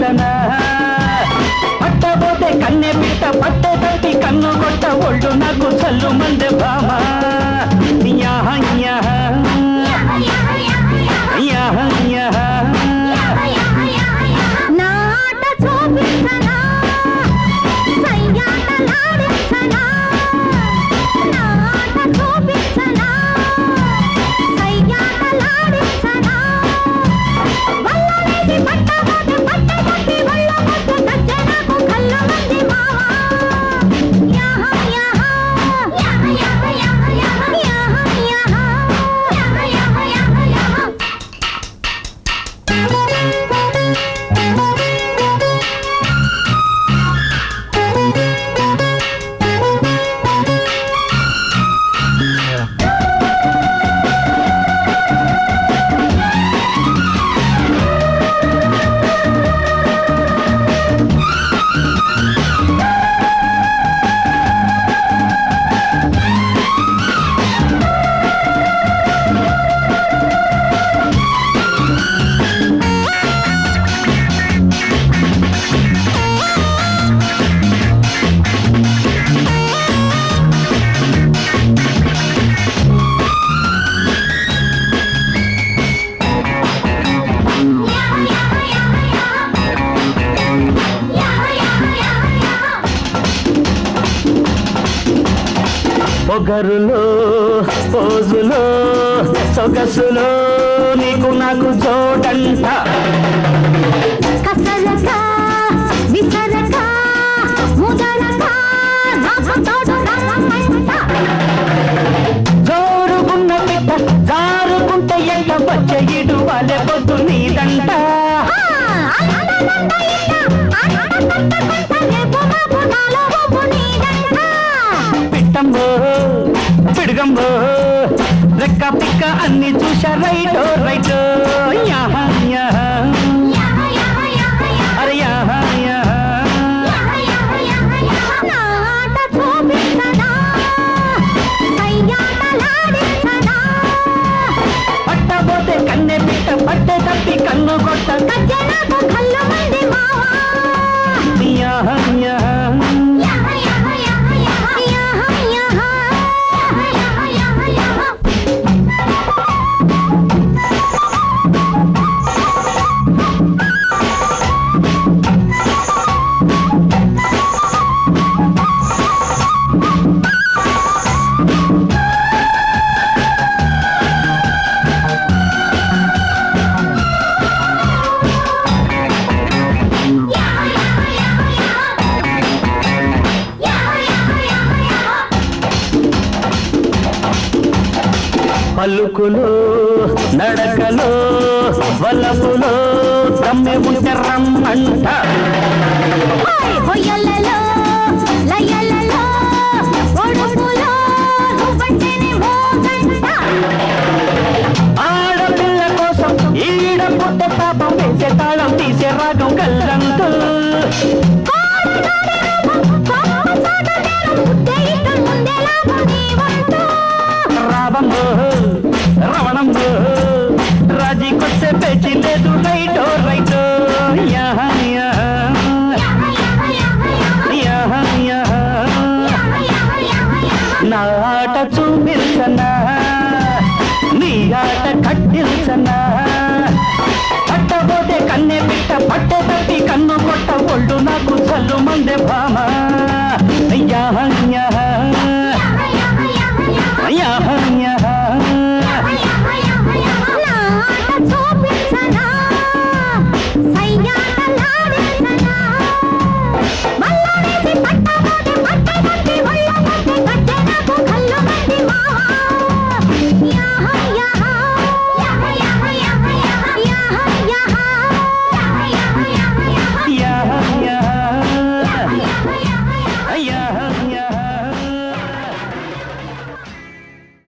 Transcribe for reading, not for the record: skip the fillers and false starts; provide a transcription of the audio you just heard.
చూపించనా పట్టబోతే కన్నె పిట్ట పట్టే తప్పి కన్ను కొట్ట ఒళ్ళు నాకు చల్లు మందే భామ యాహ యాహ యాహ యాహ నాట చూపించనా సయ్యాటలాడించనా నాట చూపించనా సయ్యాటలాడించనా వల్లనేది పట్టబోతే పట్టే తప్పి ఒళ్ళ ముద్దు కచ్చే నాకు కళ్ళు మంది మావా యాహ యాహ యాహ యాహ యాహ యాహ యాహ యాహ యాహ యాహ యాహ పొగరులో పోజులో సొగసులో నీకు నాకు జోడంట కసరక విసరక ముదరక నాకు తోడు రమ్మంట జోరుగున్న బిడ్డ జారుకుంటే ఎంట వచ్చే ఇడు వాళ్ళ పొద్దు నీదంట పిట్టంబో పిడుగంబో రెక్క పిక్క అన్ని చూసా రైటో రైటో యాహ యాహ అరే యాహ యాహ నాట చూపించనా సయ్యాటలాడించనా పట్టబోతే కన్నె పిట్ట పట్టే తప్పి కన్ను కొట్ట కచ్చే నాకు కళ్ళు మంది మావా యాహ యాహ యాహ యాహ యాహ యాహ యాహ యాహ యాహ యాహ యాహ పలుకులో నడకలో వలపులో తమ్మె ఉంటే రమ్మంట హొయ్యలలో లయలలో ఒడుపులో నువ్వంటేనే మోగంట ఆడపిల్ల కోసం ఈడ పుట్టే పాపం వేసే తాళం తీసే రాగం కల్లంతో రావంబో రవణంబో రాజీకొచ్చే పేచి లేదు రైటో రైటో యాహ యాహ యాహ యాహ నా ఆట చూపించనా నీ ఆట కట్టిల్చనా పట్టబోతే కన్నె పిట్ట పట్టే తప్పి కన్ను కొట్ట ఒళ్ళు నాకు చల్లు మందే భామ యాహ యాహ